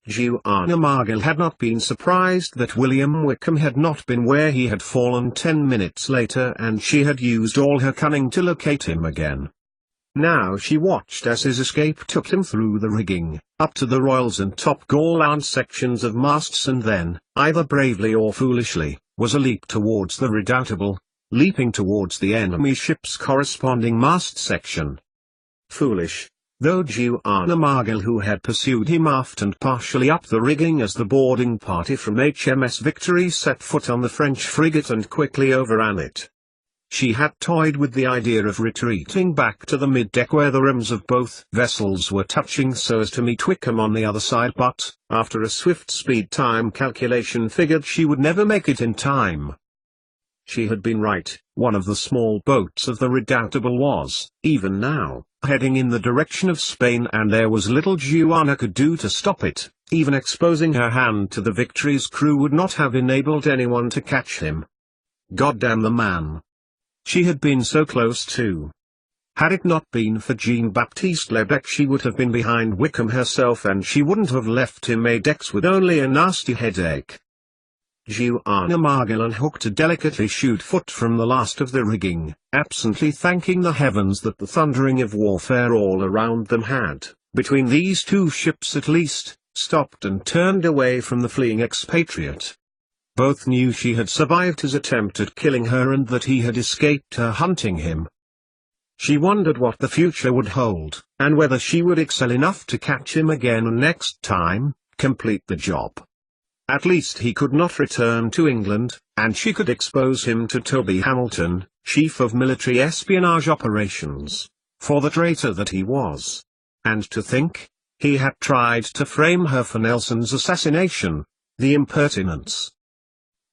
Joanna Margill had not been surprised that William Wickham had not been where he had fallen 10 minutes later, and she had used all her cunning to locate him again. Now she watched as his escape took him through the rigging, up to the royals and top-gallant sections of masts, and then, either bravely or foolishly, was a leap towards the Redoubtable, leaping towards the enemy ship's corresponding mast section. Foolish, though Joanna Margill, who had pursued him aft and partially up the rigging as the boarding party from HMS Victory set foot on the French frigate and quickly overran it. She had toyed with the idea of retreating back to the middeck where the rims of both vessels were touching so as to meet Wickham on the other side, but, after a swift speed time calculation, figured she would never make it in time. She had been right. One of the small boats of the Redoubtable was, even now, heading in the direction of Spain, and there was little Joanna could do to stop it. Even exposing her hand to the Victory's crew would not have enabled anyone to catch him. Goddamn the man. She had been so close too. Had it not been for Jean-Baptiste Lebec, she would have been behind Wickham herself, and she wouldn't have left him A-decks with only a nasty headache. Joanna Margill unhooked a delicately shewed foot from the last of the rigging, absently thanking the heavens that the thundering of warfare all around them had, between these two ships at least, stopped, and turned away from the fleeing expatriate. Both knew she had survived his attempt at killing her and that he had escaped her hunting him. She wondered what the future would hold, and whether she would excel enough to catch him again and next time, complete the job. At least he could not return to England, and she could expose him to Toby Hamilton, Chief of Military Espionage Operations, for the traitor that he was. And to think, he had tried to frame her for Nelson's assassination. The impertinence.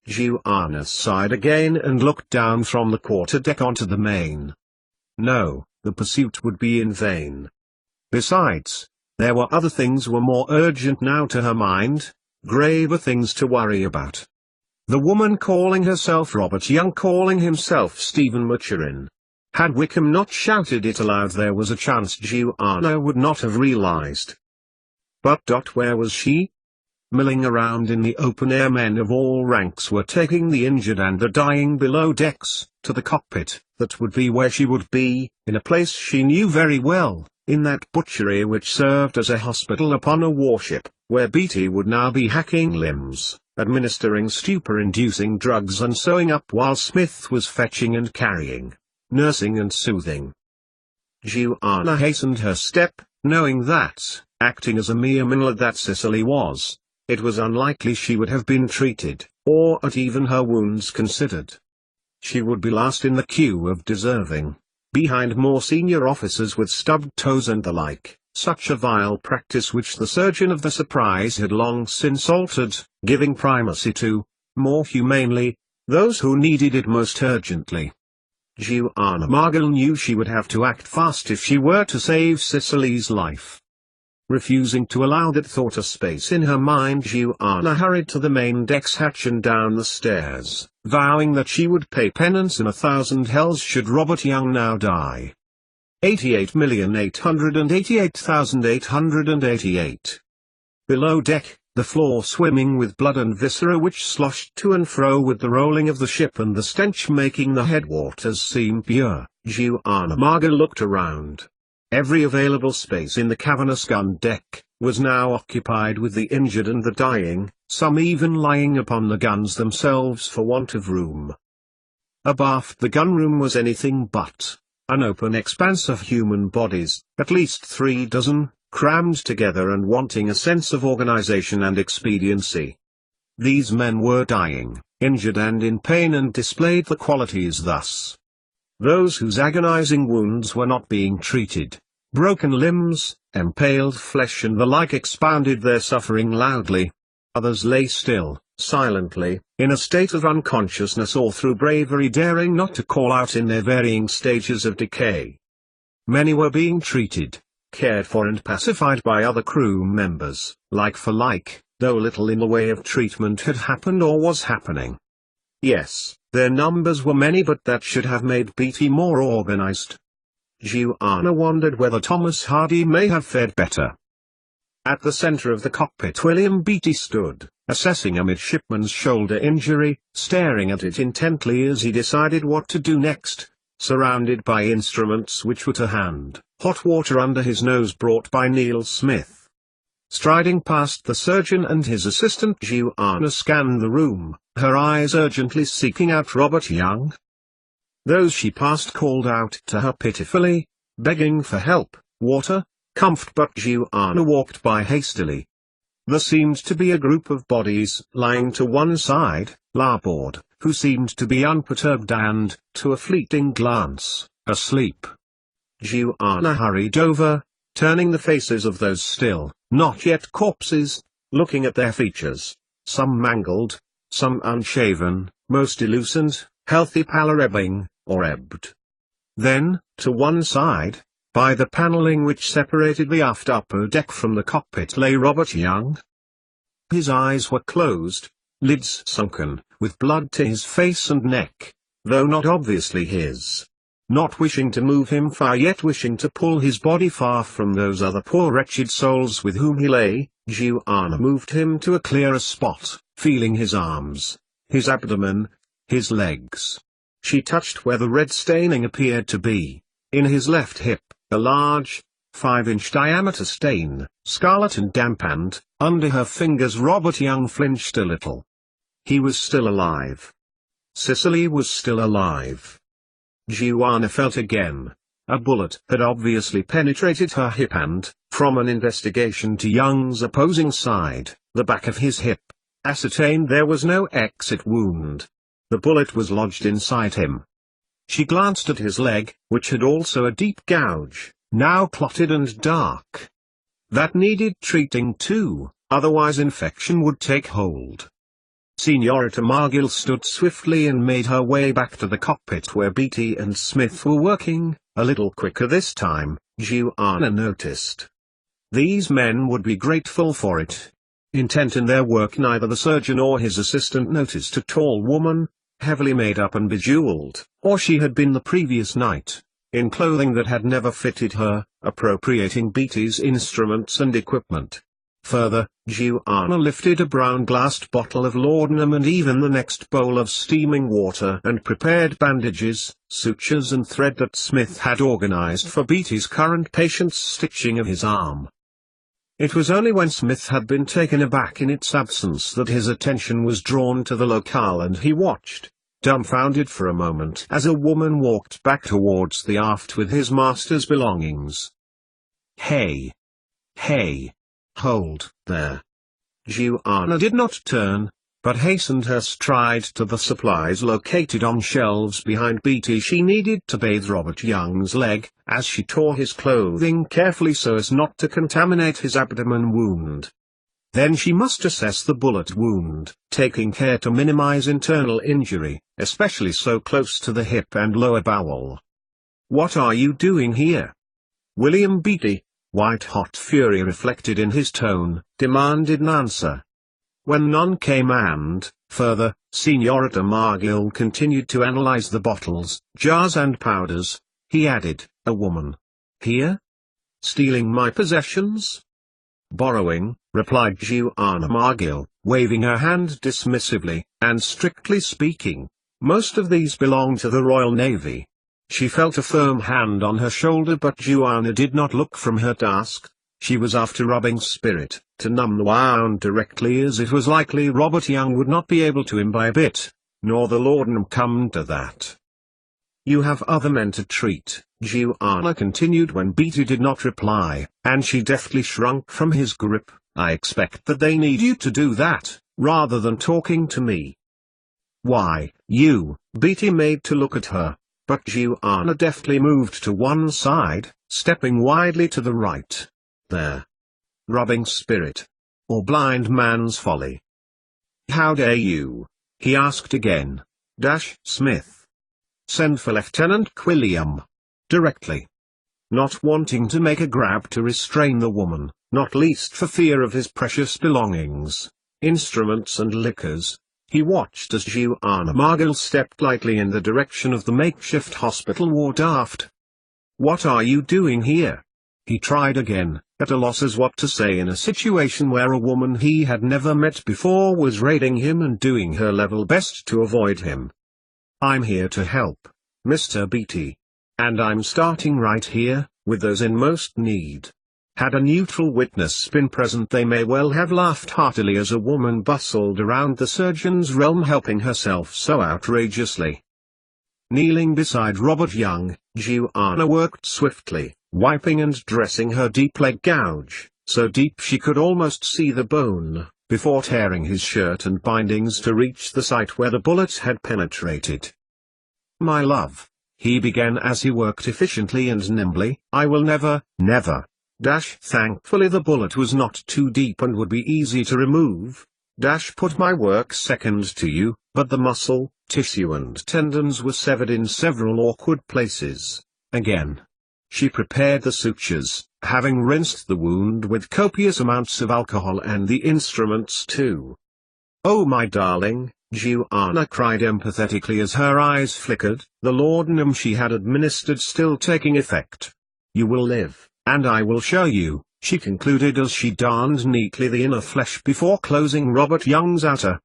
Joanna sighed again and looked down from the quarter-deck onto the main. No, the pursuit would be in vain. Besides, there were other things were more urgent now to her mind, graver things to worry about. The woman calling herself Robert Young, calling himself Stephen Maturin. Had Wickham not shouted it aloud, there was a chance Joanna would not have realized. But where was she? Milling around in the open air, men of all ranks were taking the injured and the dying below decks, to the cockpit. That would be where she would be, in a place she knew very well, in that butchery which served as a hospital upon a warship, where Beatty would now be hacking limbs, administering stupor-inducing drugs and sewing up while Smith was fetching and carrying, nursing and soothing. Joanna hastened her step, knowing that, acting as a mere minlet that Cicely was, it was unlikely she would have been treated, or at even her wounds considered. She would be last in the queue of deserving, behind more senior officers with stubbed toes and the like, such a vile practice which the surgeon of the Surprise had long since altered, giving primacy to, more humanely, those who needed it most urgently. Joanna Margill knew she would have to act fast if she were to save Cicely's life. Refusing to allow that thought a space in her mind, Joanna hurried to the main deck's hatch and down the stairs, vowing that she would pay penance in 1,000 hells should Robert Young now die. 88,888,888. Below deck, the floor swimming with blood and viscera which sloshed to and fro with the rolling of the ship and the stench making the headwaters seem pure. Joanna Margill looked around. Every available space in the cavernous gun deck was now occupied with the injured and the dying, some even lying upon the guns themselves for want of room. Abaft the gunroom was anything but an open expanse of human bodies, at least 3 dozen, crammed together and wanting a sense of organization and expediency. These men were dying, injured and in pain, and displayed the qualities thus. Those whose agonizing wounds were not being treated, broken limbs, impaled flesh and the like, expounded their suffering loudly. Others lay still, silently, in a state of unconsciousness or through bravery daring not to call out in their varying stages of decay. Many were being treated, cared for and pacified by other crew members, like for like, though little in the way of treatment had happened or was happening. Yes, their numbers were many, but that should have made Beatty more organized. Joanna wondered whether Thomas Hardy may have fared better. At the center of the cockpit William Beatty stood, assessing a midshipman's shoulder injury, staring at it intently as he decided what to do next. Surrounded by instruments which were to hand, hot water under his nose brought by Neil Smith. Striding past the surgeon and his assistant Joanna scanned the room, her eyes urgently seeking out Robert Young. Those she passed called out to her pitifully, begging for help, water, comfort, but Joanna walked by hastily. There seemed to be a group of bodies lying to one side, larboard, who seemed to be unperturbed and, to a fleeting glance, asleep. Joanna hurried over, turning the faces of those still, not yet corpses, looking at their features, some mangled, some unshaven, most elucent, healthy pallor ebbing, or ebbed. Then, to one side, by the paneling which separated the aft upper deck from the cockpit lay Robert Young. His eyes were closed, lids sunken, with blood to his face and neck, though not obviously his. Not wishing to move him far yet wishing to pull his body far from those other poor wretched souls with whom he lay, Joanna moved him to a clearer spot, feeling his arms, his abdomen, his legs. She touched where the red staining appeared to be, in his left hip, a large, 5-inch diameter stain, scarlet and damp, and, under her fingers Robert Young flinched a little. He was still alive. Cicely was still alive. Joanna felt again. A bullet had obviously penetrated her hip and, from an investigation to Young's opposing side, the back of his hip, ascertained there was no exit wound. The bullet was lodged inside him. She glanced at his leg, which had also a deep gouge, now clotted and dark. That needed treating too, otherwise infection would take hold. Senorita Margill stood swiftly and made her way back to the cockpit where Beatty and Smith were working, a little quicker this time, Joanna noticed. These men would be grateful for it. Intent in their work, neither the surgeon or his assistant noticed a tall woman, heavily made up and bejeweled, or she had been the previous night, in clothing that had never fitted her, appropriating Beatty's instruments and equipment. Further, Joanna lifted a brown-glassed bottle of laudanum and even the next bowl of steaming water and prepared bandages, sutures and thread that Smith had organized for Beatty's current patient's stitching of his arm. It was only when Smith had been taken aback in its absence that his attention was drawn to the locale, and he watched, dumbfounded for a moment, as a woman walked back towards the aft with his master's belongings. Hey! Hey! Hold, there. Joanna did not turn, but hastened her stride to the supplies located on shelves behind Beatty. She needed to bathe Robert Young's leg, as she tore his clothing carefully so as not to contaminate his abdomen wound. Then she must assess the bullet wound, taking care to minimize internal injury, especially so close to the hip and lower bowel. "What are you doing here?" William Beatty, white-hot fury reflected in his tone, demanded an answer. When none came and, further, Senorita Margill continued to analyze the bottles, jars and powders, he added, "A woman. Here? Stealing my possessions?" "Borrowing," replied Joanna Margill, waving her hand dismissively, "and strictly speaking, most of these belong to the Royal Navy." She felt a firm hand on her shoulder, but Joanna did not look from her task. She was after rubbing spirit, to numb the wound directly, as it was likely Robert Young would not be able to imbibe it, nor the laudanum come to that. "You have other men to treat," Joanna continued when Beatty did not reply, and she deftly shrunk from his grip. "I expect that they need you to do that, rather than talking to me." "Why, you," Beatty made to look at her. But Joanna deftly moved to one side, stepping widely to the right. "There. Rubbing spirit. Or blind man's folly." "How dare you?" he asked again. Smith. "Send for Lieutenant Quilliam. Directly." Not wanting to make a grab to restrain the woman, not least for fear of his precious belongings, instruments and liquors, he watched as Joanna Margill stepped lightly in the direction of the makeshift hospital ward aft. "What are you doing here?" he tried again, at a loss as what to say in a situation where a woman he had never met before was raiding him and doing her level best to avoid him. "I'm here to help, Mr. Beatty. And I'm starting right here, with those in most need." Had a neutral witness been present, they may well have laughed heartily as a woman bustled around the surgeon's realm helping herself so outrageously. Kneeling beside Robert Young, Joanna worked swiftly, wiping and dressing her deep leg gouge, so deep she could almost see the bone, before tearing his shirt and bindings to reach the site where the bullet had penetrated. "My love," he began as he worked efficiently and nimbly, "I will never, thankfully the bullet was not too deep and would be easy to remove, put my work second to you, but the muscle, tissue and tendons were severed in several awkward places." Again, she prepared the sutures, having rinsed the wound with copious amounts of alcohol and the instruments too. "Oh my darling," Joanna cried empathetically as her eyes flickered, the laudanum she had administered still taking effect. "You will live, and I will show you," she concluded as she darned neatly the inner flesh before closing Robert Young's outer.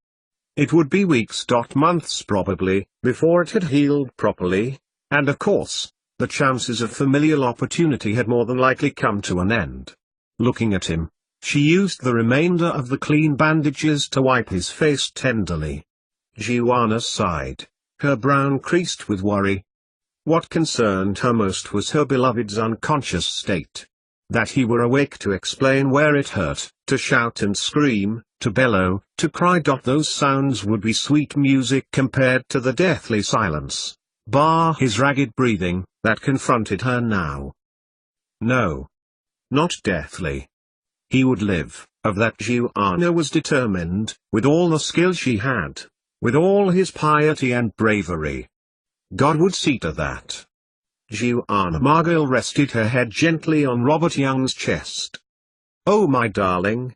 It would be weeks, months probably, before it had healed properly, and of course, the chances of familial opportunity had more than likely come to an end. Looking at him, she used the remainder of the clean bandages to wipe his face tenderly. Joanna sighed, her brow creased with worry. What concerned her most was her beloved's unconscious state. That he were awake to explain where it hurt, to shout and scream, to bellow, to cry. Those sounds would be sweet music compared to the deathly silence, bar his ragged breathing, that confronted her now. No. Not deathly. He would live, of that Joanna was determined, with all the skill she had, with all his piety and bravery. God would see to that. Joanna Margill rested her head gently on Robert Young's chest. "Oh my darling,"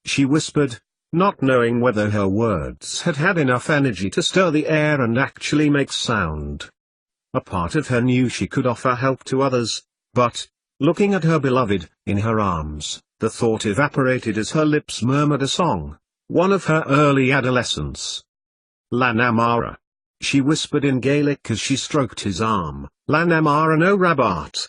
she whispered, not knowing whether her words had had enough energy to stir the air and actually make sound. A part of her knew she could offer help to others, but, looking at her beloved, in her arms, the thought evaporated as her lips murmured a song, one of her early adolescence. "Lanamara," she whispered in Gaelic as she stroked his arm, "Lanamara no rabat.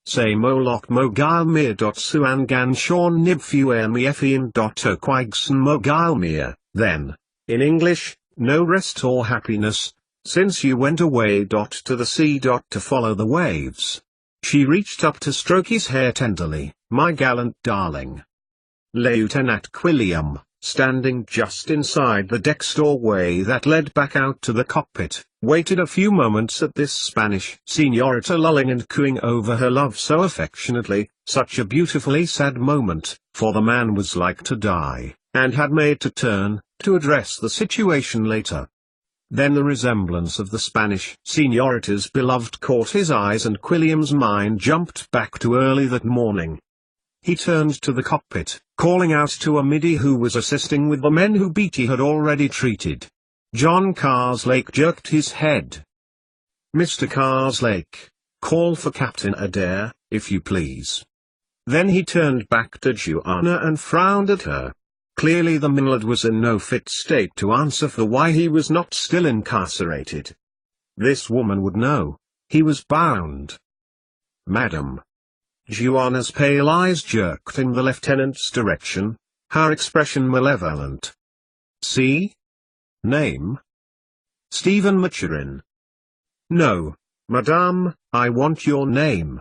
Say molok mo gailmir. Suan gan sean nibfuer mi effian. Oquigson mo gailmir, then, in English, no rest or happiness, since you went away. To the sea. To follow the waves." She reached up to stroke his hair tenderly, "My gallant darling." Lieutenant Quilliam, standing just inside the deck's doorway that led back out to the cockpit, waited a few moments at this Spanish señorita lulling and cooing over her love so affectionately, such a beautifully sad moment, for the man was like to die, and had made to turn, to address the situation later. Then the resemblance of the Spanish señorita's beloved caught his eyes and Quilliam's mind jumped back to early that morning. He turned to the cockpit, calling out to a middy who was assisting with the men who Beatty had already treated. John Carslake jerked his head. "Mr. Carslake, call for Captain Adair, if you please." Then he turned back to Joanna and frowned at her. Clearly the Millard was in no fit state to answer for why he was not still incarcerated. This woman would know. He was bound. "Madam." Joanna's pale eyes jerked in the lieutenant's direction, her expression malevolent. "See? Name? Stephen Maturin." "No, madame, I want your name."